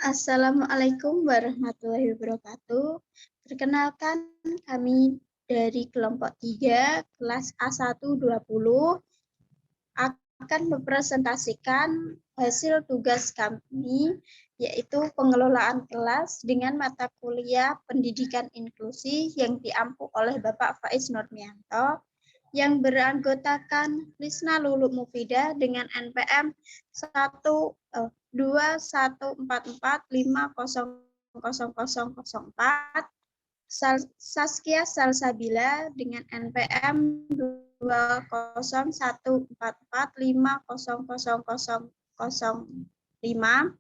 Assalamualaikum warahmatullahi wabarakatuh. Perkenalkan, kami dari kelompok 3, kelas A120, akan mempresentasikan hasil tugas kami, yaitu pengelolaan kelas dengan mata kuliah pendidikan inklusi yang diampu oleh Bapak Faiz Nurmianto, yang beranggotakan Lisna Lulu Mufidah dengan NPM 214450004, Saskia Salsabila dengan NPM 20144500005,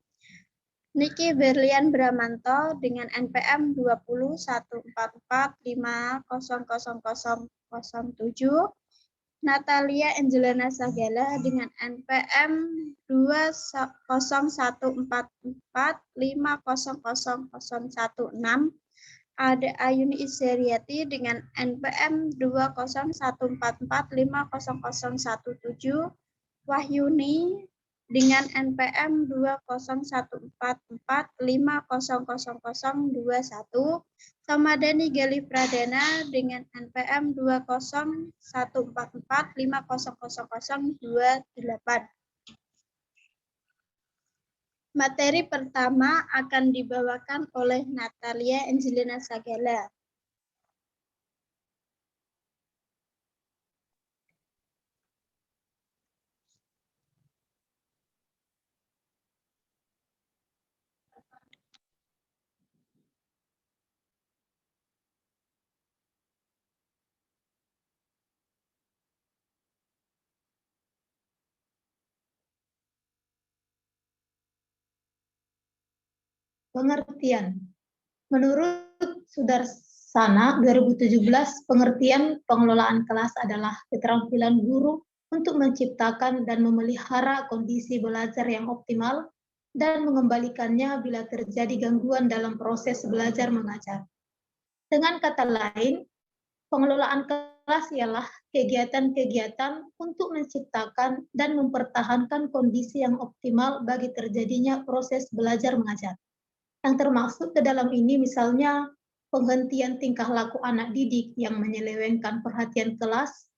Niki Berlian Bramanto dengan NPM 20144500007, Natalia Angelina Sagala dengan NPM 20144500016, ada Ayuni Iseriati dengan NPM 20144500017, Wahyuni dengan NPM 20144500021, Samadani Gali Pradana dengan NPM 20144500028. Materi pertama akan dibawakan oleh Natalia Angelina Sagala. Pengertian. Menurut Sudarsana 2017, pengertian pengelolaan kelas adalah keterampilan guru untuk menciptakan dan memelihara kondisi belajar yang optimal dan mengembalikannya bila terjadi gangguan dalam proses belajar mengajar. Dengan kata lain, pengelolaan kelas ialah kegiatan-kegiatan untuk menciptakan dan mempertahankan kondisi yang optimal bagi terjadinya proses belajar mengajar. Yang termasuk ke dalam ini misalnya penghentian tingkah laku anak didik yang menyelewengkan perhatian kelas,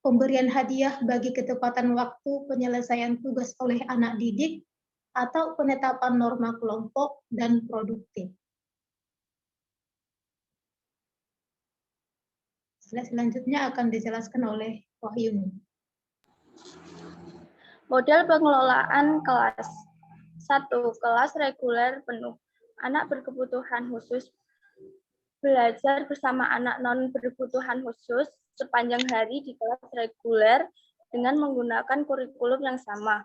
pemberian hadiah bagi ketepatan waktu penyelesaian tugas oleh anak didik, atau penetapan norma kelompok dan produktif. Selanjutnya akan dijelaskan oleh Wahyuni. Model pengelolaan kelas. 1. Kelas reguler penuh. Anak berkebutuhan khusus belajar bersama anak non berkebutuhan khusus sepanjang hari di kelas reguler dengan menggunakan kurikulum yang sama.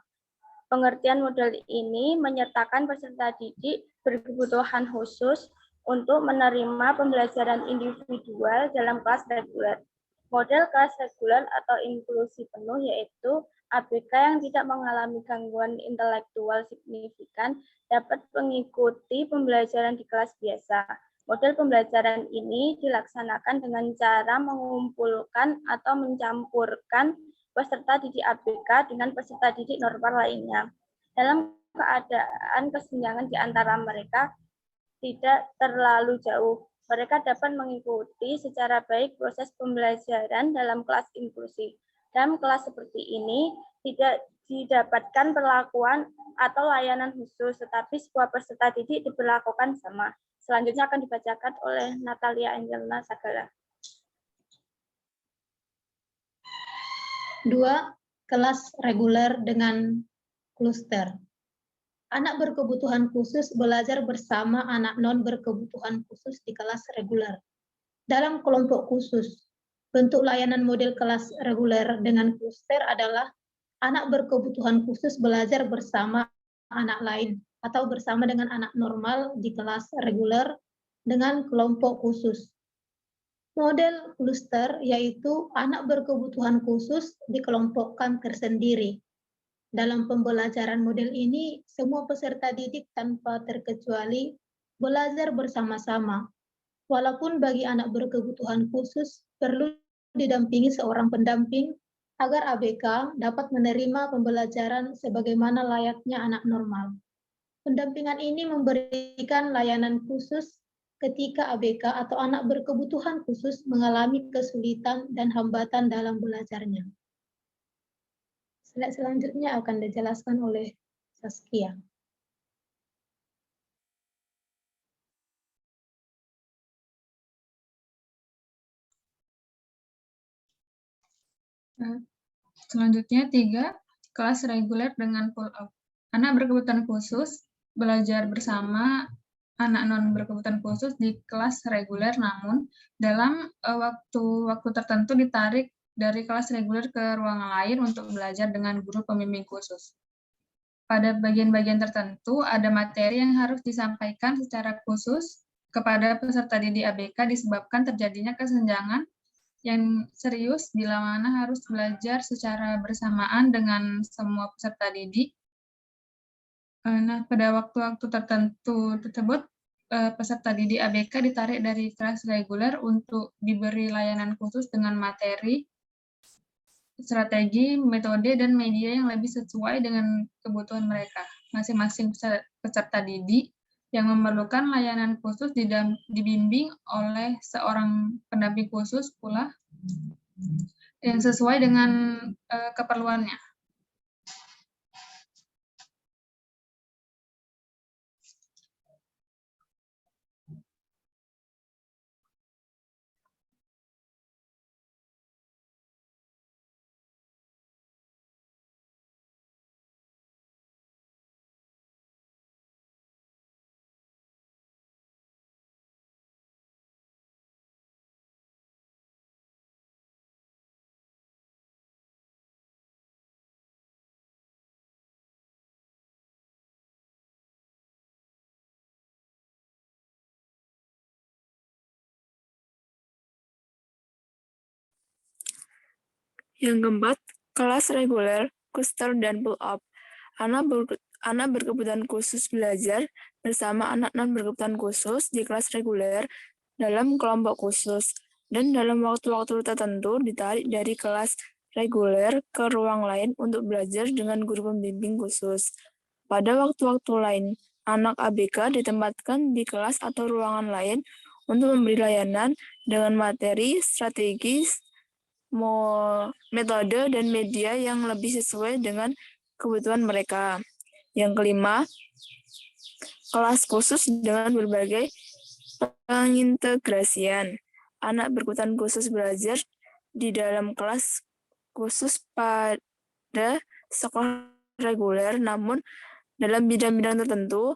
Pengertian model ini menyertakan peserta didik berkebutuhan khusus untuk menerima pembelajaran individual dalam kelas reguler. Model kelas reguler atau inklusi penuh yaitu ABK yang tidak mengalami gangguan intelektual signifikan dapat mengikuti pembelajaran di kelas biasa. Model pembelajaran ini dilaksanakan dengan cara mengumpulkan atau mencampurkan peserta didik ABK dengan peserta didik normal lainnya. Dalam keadaan kesenjangan di antara mereka tidak terlalu jauh, mereka dapat mengikuti secara baik proses pembelajaran dalam kelas inklusi. Dalam kelas seperti ini tidak didapatkan perlakuan atau layanan khusus, tetapi semua peserta didik diperlakukan sama. Selanjutnya akan dibacakan oleh Natalia Angelina Sagala. 2. Kelas reguler dengan kluster. Anak berkebutuhan khusus belajar bersama anak non berkebutuhan khusus di kelas reguler. Dalam kelompok khusus, bentuk layanan model kelas reguler dengan kluster adalah anak berkebutuhan khusus belajar bersama anak lain atau bersama dengan anak normal di kelas reguler dengan kelompok khusus. Model kluster yaitu anak berkebutuhan khusus dikelompokkan tersendiri. Dalam pembelajaran model ini, semua peserta didik tanpa terkecuali belajar bersama-sama. Walaupun bagi anak berkebutuhan khusus perlu didampingi seorang pendamping agar ABK dapat menerima pembelajaran sebagaimana layaknya anak normal. Pendampingan ini memberikan layanan khusus ketika ABK atau anak berkebutuhan khusus mengalami kesulitan dan hambatan dalam belajarnya. Slide selanjutnya akan dijelaskan oleh Saskia. Selanjutnya 3, kelas reguler dengan pull-up. Anak berkebutuhan khusus belajar bersama anak non berkebutuhan khusus di kelas reguler, namun dalam waktu tertentu ditarik dari kelas reguler ke ruangan lain untuk belajar dengan guru pembimbing khusus. Pada bagian-bagian tertentu ada materi yang harus disampaikan secara khusus kepada peserta didik ABK disebabkan terjadinya kesenjangan yang serius bila mana harus belajar secara bersamaan dengan semua peserta didik. Nah, pada waktu-waktu tertentu tersebut, peserta didik ABK ditarik dari kelas reguler untuk diberi layanan khusus dengan materi, strategi, metode, dan media yang lebih sesuai dengan kebutuhan mereka. Masing-masing peserta didik yang memerlukan layanan khusus dibimbing oleh seorang pendamping khusus pula yang sesuai dengan keperluannya. Yang keempat, kelas reguler, cluster, dan pull-up. Anak berkebutuhan khusus belajar bersama anak non berkebutuhan khusus di kelas reguler dalam kelompok khusus, dan dalam waktu-waktu tertentu ditarik dari kelas reguler ke ruang lain untuk belajar dengan guru pembimbing khusus. Pada waktu-waktu lain, anak ABK ditempatkan di kelas atau ruangan lain untuk memberi layanan dengan materi, strategis, metode, dan media yang lebih sesuai dengan kebutuhan mereka. Yang kelima, kelas khusus dengan berbagai pengintegrasian. Anak berkebutuhan khusus belajar di dalam kelas khusus pada sekolah reguler, namun dalam bidang-bidang tertentu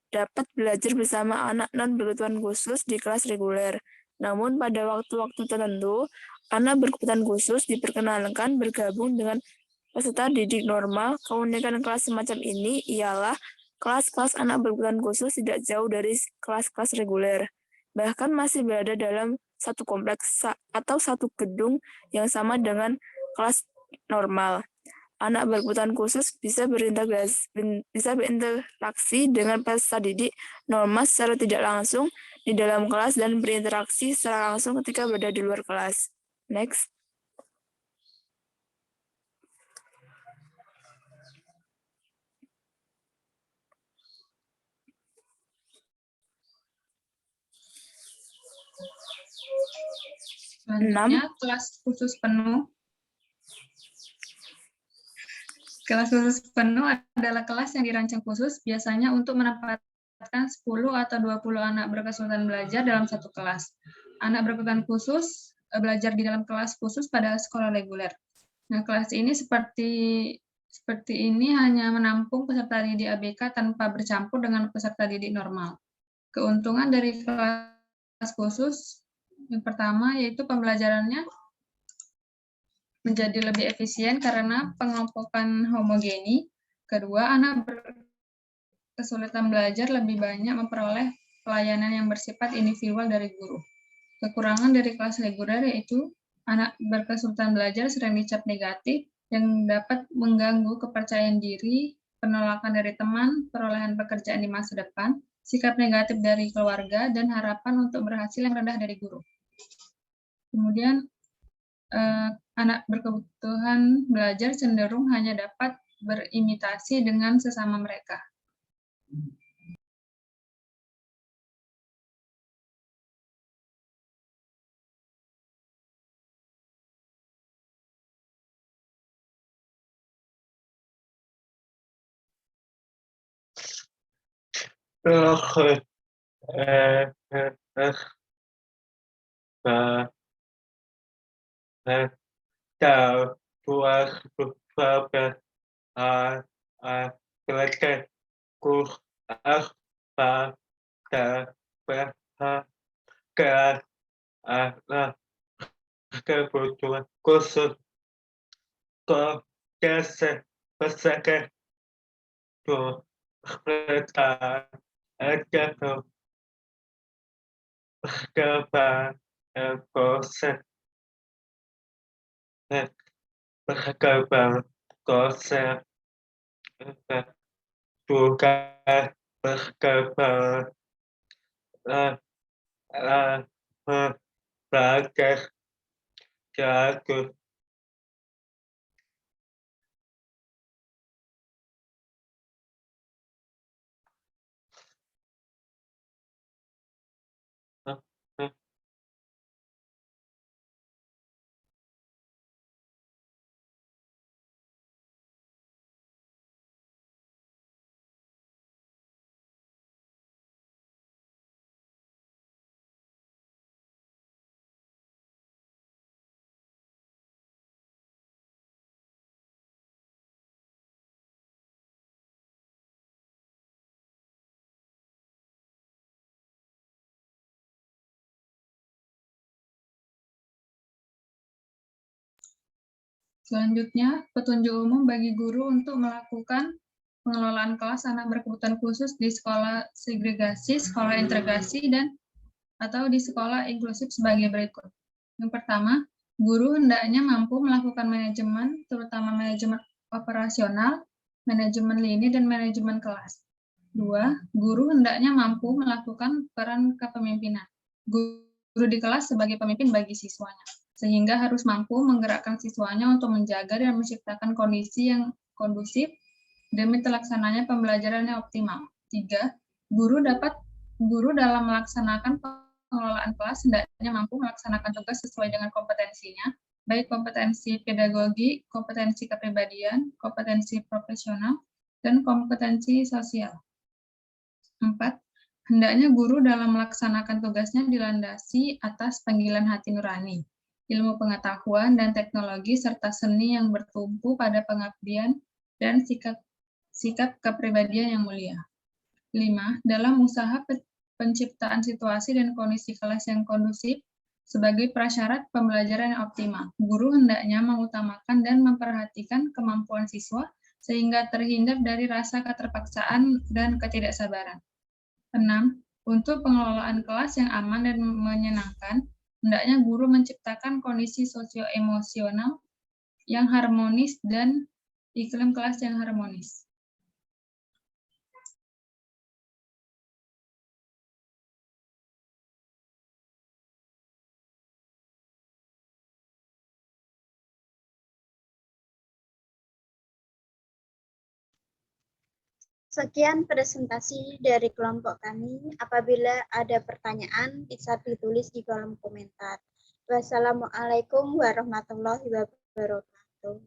dapat belajar bersama anak non berkebutuhan khusus di kelas reguler. Namun pada waktu-waktu tertentu, anak berkebutuhan khusus diperkenankan bergabung dengan peserta didik normal. Keunikan kelas semacam ini ialah kelas-kelas anak berkebutuhan khusus tidak jauh dari kelas-kelas reguler, bahkan masih berada dalam satu kompleks atau satu gedung yang sama dengan kelas normal. Anak berkebutuhan khusus bisa berinteraksi dengan peserta didik normal secara tidak langsung di dalam kelas dan berinteraksi secara langsung ketika berada di luar kelas. Next. Selanjutnya, kelas khusus penuh. Kelas khusus penuh adalah kelas yang dirancang khusus, biasanya untuk menempatkan 10 atau 20 anak berkesulitan belajar dalam satu kelas. Anak berkebutuhan khusus belajar di dalam kelas khusus pada sekolah reguler. Nah, kelas ini seperti ini hanya menampung peserta didik ABK tanpa bercampur dengan peserta didik normal. Keuntungan dari kelas khusus yang pertama yaitu pembelajarannya menjadi lebih efisien karena pengelompokan homogeni. Kedua, anak berkesulitan belajar lebih banyak memperoleh pelayanan yang bersifat individual dari guru. Kekurangan dari kelas reguler yaitu anak berkesulitan belajar sering dicap negatif yang dapat mengganggu kepercayaan diri, penolakan dari teman, perolehan pekerjaan di masa depan, sikap negatif dari keluarga, dan harapan untuk berhasil yang rendah dari guru. Kemudian, anak berkebutuhan belajar cenderung hanya dapat berimitasi dengan sesama mereka. kebutuhan khusus berdasarkan pernyataan atau perkataan proses perkataan proses bukan perkataan belajar jatuh. Selanjutnya, petunjuk umum bagi guru untuk melakukan pengelolaan kelas anak berkebutuhan khusus di sekolah segregasi, sekolah integrasi, dan atau di sekolah inklusif sebagai berikut. Yang pertama, guru hendaknya mampu melakukan manajemen, terutama manajemen operasional, manajemen lini, dan manajemen kelas. 2. Guru hendaknya mampu melakukan peran kepemimpinan. Guru di kelas sebagai pemimpin bagi siswanya, sehingga harus mampu menggerakkan siswanya untuk menjaga dan menciptakan kondisi yang kondusif demi terlaksananya pembelajaran yang optimal. 3. Guru dalam melaksanakan pengelolaan kelas hendaknya mampu melaksanakan tugas sesuai dengan kompetensinya, baik kompetensi pedagogi, kompetensi kepribadian, kompetensi profesional, dan kompetensi sosial. 4. Hendaknya guru dalam melaksanakan tugasnya dilandasi atas panggilan hati nurani, ilmu pengetahuan dan teknologi, serta seni yang bertumpu pada pengabdian dan sikap kepribadian yang mulia. 5. Dalam usaha penciptaan situasi dan kondisi kelas yang kondusif sebagai prasyarat pembelajaran yang optimal, guru hendaknya mengutamakan dan memperhatikan kemampuan siswa sehingga terhindar dari rasa keterpaksaan dan ketidaksabaran. 6. Untuk pengelolaan kelas yang aman dan menyenangkan, hendaknya guru menciptakan kondisi sosio-emosional yang harmonis dan iklim kelas yang harmonis. Sekian presentasi dari kelompok kami. Apabila ada pertanyaan, bisa ditulis di kolom komentar. Wassalamualaikum warahmatullahi wabarakatuh.